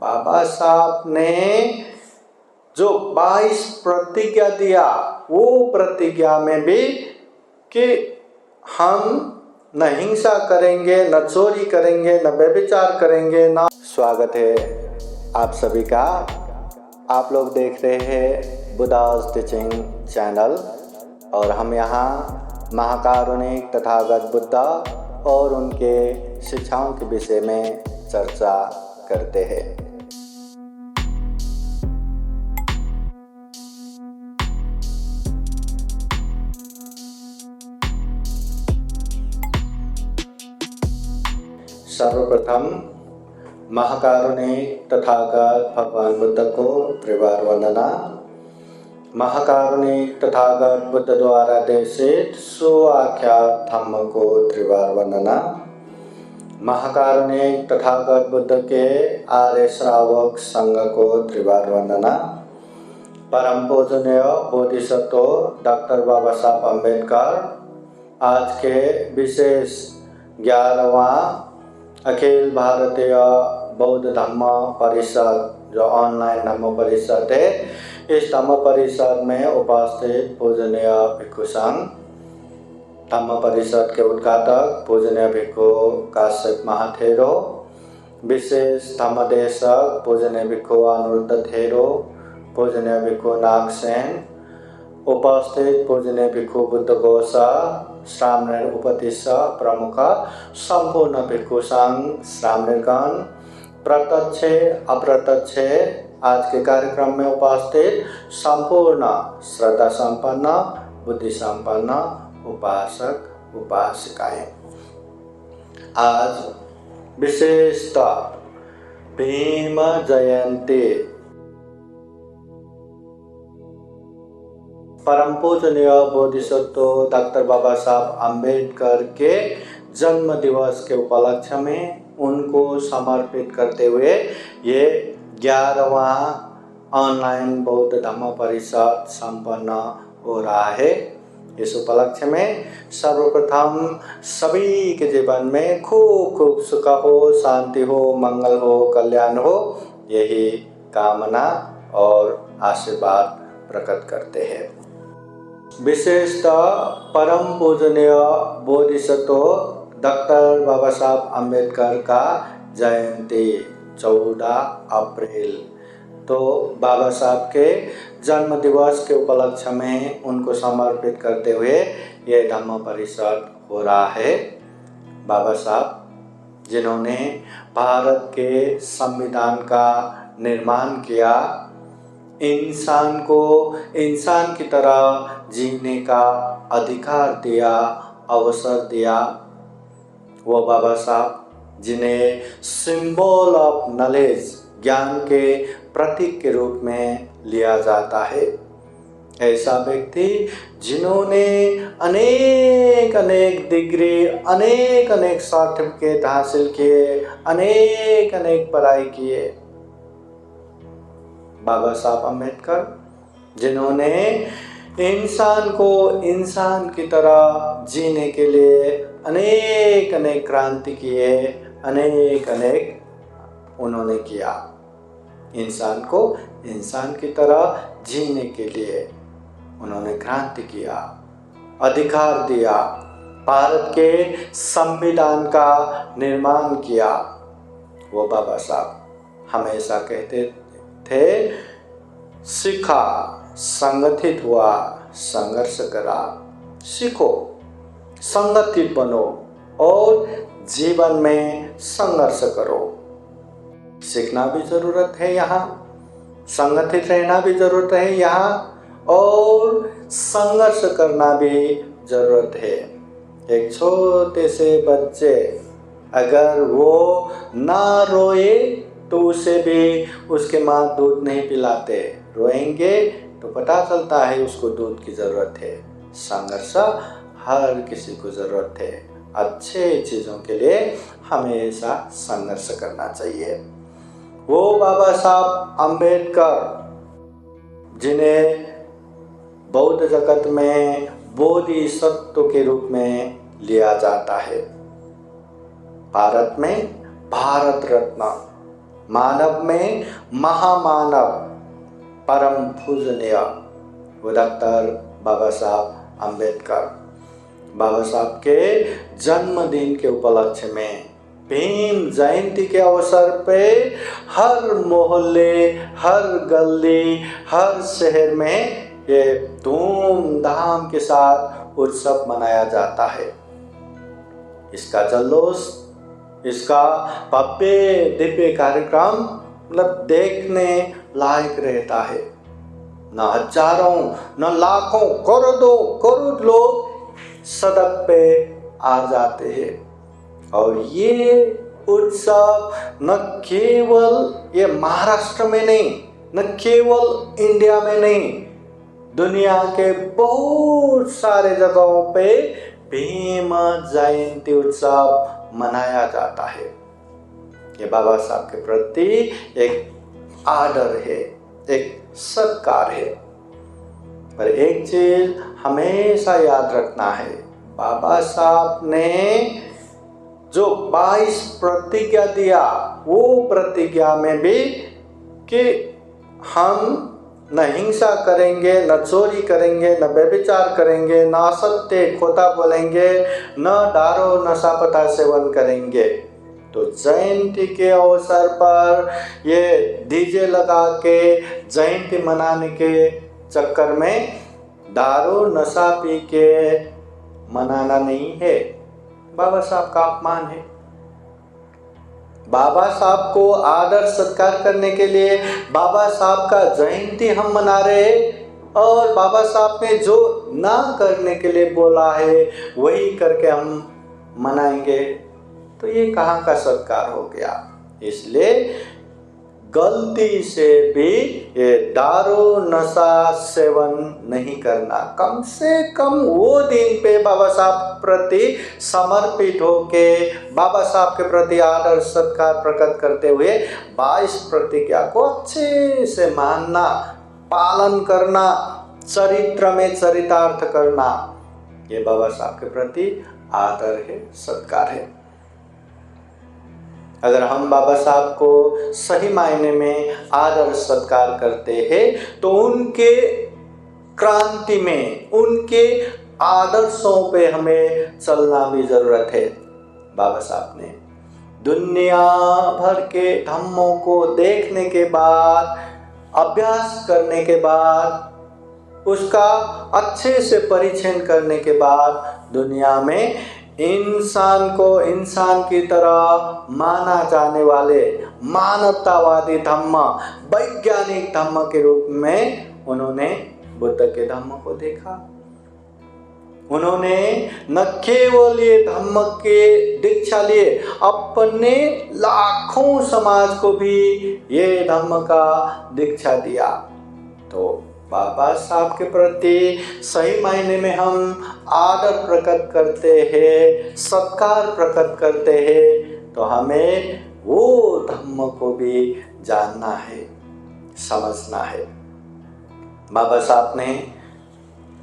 बाबा साहब ने जो 22 प्रतिज्ञा दिया, वो प्रतिज्ञा में भी कि हम न हिंसा करेंगे, न चोरी करेंगे, न व्यभिचार करेंगे, न। स्वागत है आप सभी का। आप लोग देख रहे हैं बुद्धास टीचिंग चैनल और हम यहाँ महाकारुणिक तथागत बुद्धा और उनके शिक्षाओं के विषय में चर्चा करते हैं। सर्वप्रथम महाकारुणिक तथागत भगवान बुद्ध को त्रिवार वंदना। महाकारुणिक तथागत बुद्ध द्वारा देशित सुआख्यात धम्म को त्रिवार वंदना। महाकारुणिक तथागत बुद्ध के आर्य श्रावक संघ को त्रिवार वंदना। परम पूजनीय बोधिसत्व डॉक्टर बाबा साहब अम्बेडकर आज के विशेष 11वां अखिल भारतीय बौद्ध धम्म परिषद जो ऑनलाइन धम्म परिषद है, इस धम्म परिषद में उपस्थित पूजनीय भिक्षु संघ धम्म परिषद के उद्घाटक पूजनीय भिक्षु काश्यप महाथेरो, विशेष धम्मदेशक पूजनीय भिक्षु अनिरुद्ध थेरो, पूजनीय भिक्षु नागसेन, उपस्थित पूजनीय भिक्षु बुद्ध घोषा, श्रामणेर उपदेश प्रमुख, संपूर्ण भिक्षु संघ श्रामणेरगण, प्रत्यक्ष अप्रत्यक्ष आज के कार्यक्रम में उपस्थित संपूर्ण श्रद्धा संपन्न बुद्धि संपन्न उपासक उपासिकाएं। आज विशेषतः भीम जयंती परम पूजनीय बोधिसत्व डॉक्टर बाबा साहब अम्बेडकर के जन्म दिवस के उपलक्ष्य में उनको समर्पित करते हुए ये 11वां ऑनलाइन बौद्ध धम्म परिषद संपन्न हो रहा है। इस उपलक्ष्य में सर्वप्रथम सभी के जीवन में खूब खूब सुख हो, शांति हो, मंगल हो, कल्याण हो, यही कामना और आशीर्वाद प्रकट करते हैं। विशेषतः परम पूजनीय बोधिसत्व डॉक्टर बाबा साहब अम्बेडकर का जयंती 14 अप्रैल, तो बाबा साहब के जन्म दिवस के उपलक्ष्य में उनको समर्पित करते हुए ये धम्म परिषद हो रहा है। बाबा साहब जिन्होंने भारत के संविधान का निर्माण किया, इंसान को इंसान की तरह जीने का अधिकार दिया, अवसर दिया, वो बाबा साहब जिन्हें सिंबल ऑफ नॉलेज ज्ञान के प्रतीक के रूप में लिया जाता है। ऐसा व्यक्ति जिन्होंने अनेक अनेक डिग्री, अनेक अनेक सर्टिफिकेट हासिल किए, अनेक अनेक पढ़ाई किए, बाबा साहब अम्बेडकर जिन्होंने इंसान को इंसान की तरह जीने के लिए अनेक अनेक क्रांति किए, अनेक अनेक उन्होंने किया। इंसान को इंसान की तरह जीने के लिए उन्होंने क्रांति किया, अधिकार दिया, भारत के संविधान का निर्माण किया। वो बाबा साहब हमेशा कहते थे, सीखा, संगठित हुआ, संघर्ष करा। सीखो, संगठित बनो और जीवन में संघर्ष करो। सीखना भी जरूरत है यहाँ, संगठित रहना भी जरूरत है यहाँ, और संघर्ष करना भी जरूरत है। एक छोटे से बच्चे अगर वो ना रोए तो उसे भी उसके माँ दूध नहीं पिलाते, रोएंगे तो पता चलता है उसको दूध की ज़रूरत है। संघर्ष हर किसी को ज़रूरत है। अच्छे चीज़ों के लिए हमेशा संघर्ष करना चाहिए। वो बाबा साहब अम्बेडकर जिन्हें बौद्ध जगत में बोधिसत्व के रूप में लिया जाता है, भारत में भारत रत्न मानव में महामानव परम पूजनीय वो डॉक्टर बाबा साहब अम्बेडकर। बाबा साहब के जन्मदिन के उपलक्ष्य में भीम जयंती के अवसर पे हर मोहल्ले, हर गली, हर शहर में ये धूमधाम के साथ उत्सव मनाया जाता है। इसका जल्लोष, इसका भव्य दिव्य कार्यक्रम मतलब देखने लायक रहता है। न हजारों, न लाखों, करोड़ लोग सड़क पे आ जाते हैं। और ये उत्सव न केवल ये महाराष्ट्र में नहीं, न केवल इंडिया में नहीं, दुनिया के बहुत सारे जगहों पे भीम जयंती उत्सव मनाया जाता है। ये बाबा साहब के प्रति एक आदर है, एक सत्कार है। पर एक चीज हमेशा याद रखना है, बाबा साहब ने जो 22 प्रतिज्ञा दिया, वो प्रतिज्ञा में भी कि हम न हिंसा करेंगे, न चोरी करेंगे, न व्यभिचार करेंगे, न असत्य खोटा बोलेंगे, न दारू नशापता सेवन करेंगे। तो जयंती के अवसर पर ये डीजे लगा के जयंती मनाने के चक्कर में दारू नशा पी के मनाना नहीं है, बाबा साहब का अपमान है। बाबा साहब को आदर सत्कार करने के लिए बाबा साहब का जयंती हम मना रहे हैं, और बाबा साहब ने जो ना करने के लिए बोला है वही करके हम मनाएंगे, तो ये कहाँ का सत्कार हो गया। इसलिए गलती से भी ये दारू नशा सेवन नहीं करना। कम से कम वो दिन पे बाबा साहब प्रति समर्पित होके बाबा साहब के प्रति आदर सत्कार प्रकट करते हुए 22 प्रतिज्ञा को अच्छे से मानना, पालन करना, चरित्र में चरितार्थ करना, ये बाबा साहब के प्रति आदर है, सत्कार है। अगर हम बाबा साहब को सही मायने में आदर सत्कार करते हैं तो उनके क्रांति में, उनके आदर्शों पे हमें चलना भी जरूरत है। बाबा साहब ने दुनिया भर के धम्मों को देखने के बाद, अभ्यास करने के बाद, उसका अच्छे से परीक्षण करने के बाद दुनिया में इंसान को इंसान की तरह माना जाने वाले मानवतावादी धम्म, वैज्ञानिक धम्म के रूप में उन्होंने बुद्ध के धम्म को देखा। उन्होंने न केवल ये धम्म के दीक्षा लिए, अपने लाखों समाज को भी ये धम्म का दीक्षा दिया। तो बाबा साहब के प्रति सही मायने में हम आदर प्रकट करते हैं, सत्कार प्रकट करते हैं, तो हमें वो धम्म को भी जानना है, समझना है। बाबा साहब ने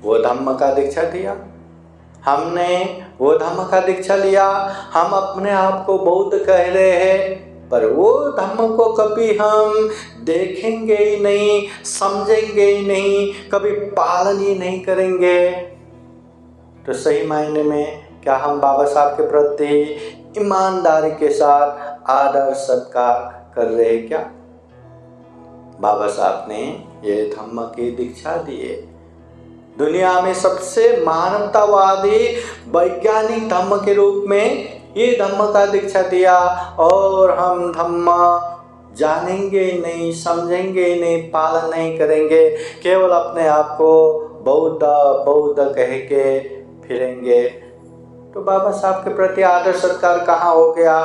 वो धम्म का दीक्षा दिया, हमने वो धम्म का दीक्षा लिया। हम अपने आप को बौद्ध कह रहे हैं, पर वो धम्म को कभी हम देखेंगे ही नहीं, समझेंगे ही नहीं, कभी पालन ही नहीं करेंगे, तो सही मायने में क्या हम बाबा साहब के प्रति ईमानदारी के साथ आदर सत्कार कर रहे हैं क्या? बाबा साहब ने ये धम्म की दीक्षा दिए। दुनिया में सबसे मानवतावादी वैज्ञानिक धम्म के रूप में ये धम्म का दीक्षा दिया, और हम धम्म जानेंगे ही नहीं, समझेंगे ही नहीं, पालन नहीं करेंगे, केवल अपने आप को बौद्ध बौद्ध कह के फिरेंगे, तो बाबा साहब के प्रति आदर सत्कार कहाँ हो गया?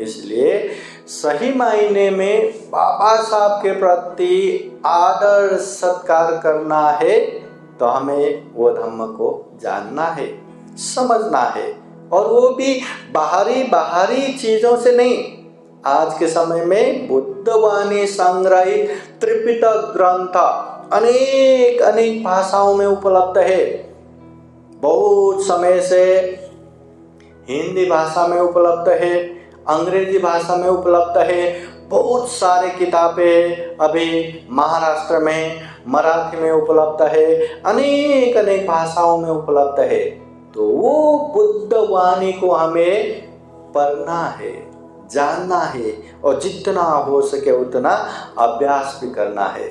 इसलिए सही मायने में बाबा साहब के प्रति आदर सत्कार करना है तो हमें वो धम्म को जानना है, समझना है, और वो भी बाहरी चीजों से नहीं। आज के समय में बुद्धवाणी संग्रहित त्रिपिटक ग्रंथ अनेक भाषाओं में उपलब्ध है। बहुत समय से हिंदी भाषा में उपलब्ध है, अंग्रेजी भाषा में उपलब्ध है, बहुत सारे किताबें अभी महाराष्ट्र में, मराठी में उपलब्ध है, अनेक अनेक भाषाओं में उपलब्ध है। तो वो बुद्ध वाणी को हमें पढ़ना है, जानना है और जितना हो सके उतना अभ्यास भी करना है।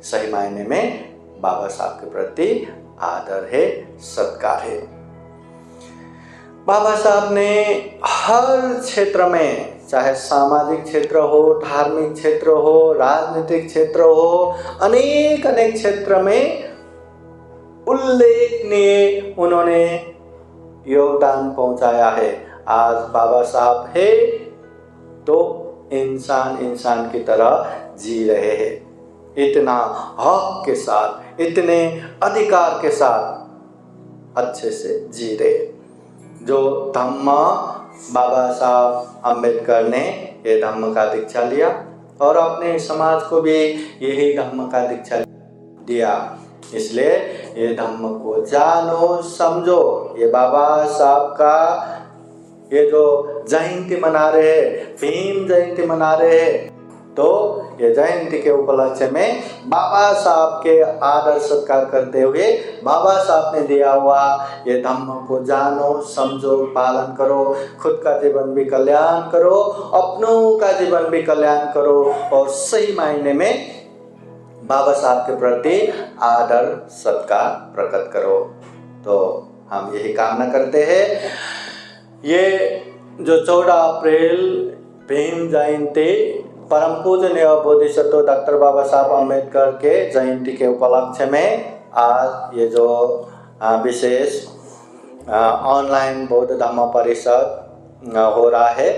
सही मायने में बाबा साहब के प्रति आदर है, सत्कार है। बाबा साहब ने हर क्षेत्र में, चाहे सामाजिक क्षेत्र हो, धार्मिक क्षेत्र हो, राजनीतिक क्षेत्र हो, अनेक अनेक क्षेत्र में उल्लेखनीय उन्होंने योगदान पहुंचाया है। आज बाबा साहब है तो इंसान इंसान की तरह जी रहे हैं, इतना हक के साथ, इतने अधिकार के साथ अच्छे से जी रहे। जो धम्म बाबा साहब अम्बेडकर ने ये धम्म का दीक्षा लिया और अपने समाज को भी यही धम्म का दीक्षा दिया। इसलिए ये धम्म को जानो, समझो। ये बाबा साहब का ये जो जयंती मना रहे हैं, भीम जयंती मना रहे हैं, तो ये जयंती के उपलक्ष्य में बाबा साहब के आदर सत्कार करते हुए बाबा साहब ने दिया हुआ ये धम्म को जानो, समझो, पालन करो, खुद का जीवन भी कल्याण करो, अपनों का जीवन भी कल्याण करो और सही मायने में बाबा साहब के प्रति आदर सत्कार प्रकट करो। तो हम यही कामना करते हैं। ये जो 14 अप्रैल भीम जयंती परम पूजनीय बोधिसत्व डॉक्टर बाबा साहब अम्बेडकर के जयंती के उपलक्ष्य में आज ये जो विशेष ऑनलाइन बौद्ध धम्म परिषद हो रहा है,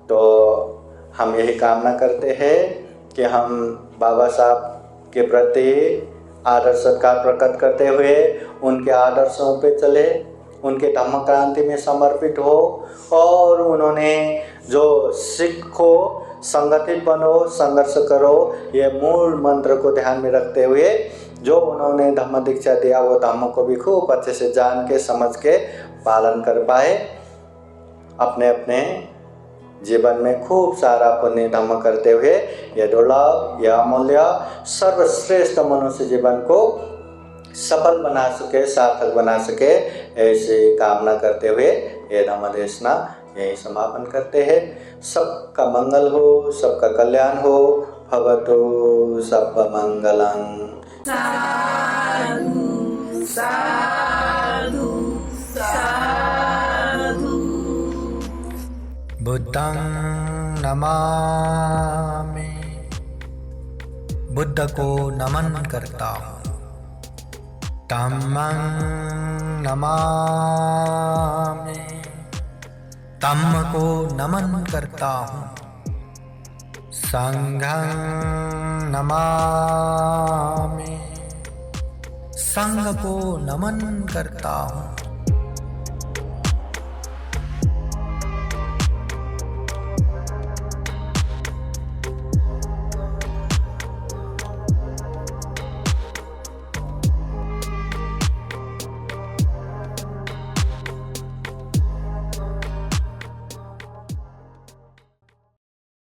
तो हम यही कामना करते हैं कि हम बाबा साहब के प्रति आदर सत्कार प्रकट करते हुए उनके आदर्शों पे चले, उनके धम्म क्रांति में समर्पित हो और उन्होंने जो सीखो, संगठित बनो, संघर्ष करो, ये मूल मंत्र को ध्यान में रखते हुए जो उन्होंने धम्म दीक्षा दिया वो धम्म को भी खूब अच्छे से जान के, समझ के पालन कर पाए। अपने अपने जीवन में खूब सारा पुण्य धम्म करते हुए ये दुर्लभ, यह अमूल्य, सर्वश्रेष्ठ मनुष्य जीवन को सफल बना सके, सार्थक बना सके, ऐसी कामना करते हुए ये धम्म देशना यही समापन करते हैं। सबका मंगल हो, सबका कल्याण हो। भवतु सब मंगलम। साधु साधु साधु। बुद्धं नमामि, बुद्ध को नमन करता हूँ। धम्मं नमामि, धम्म को नमन करता हूँ। संघं नमामि, संघ को नमन करता हूँ।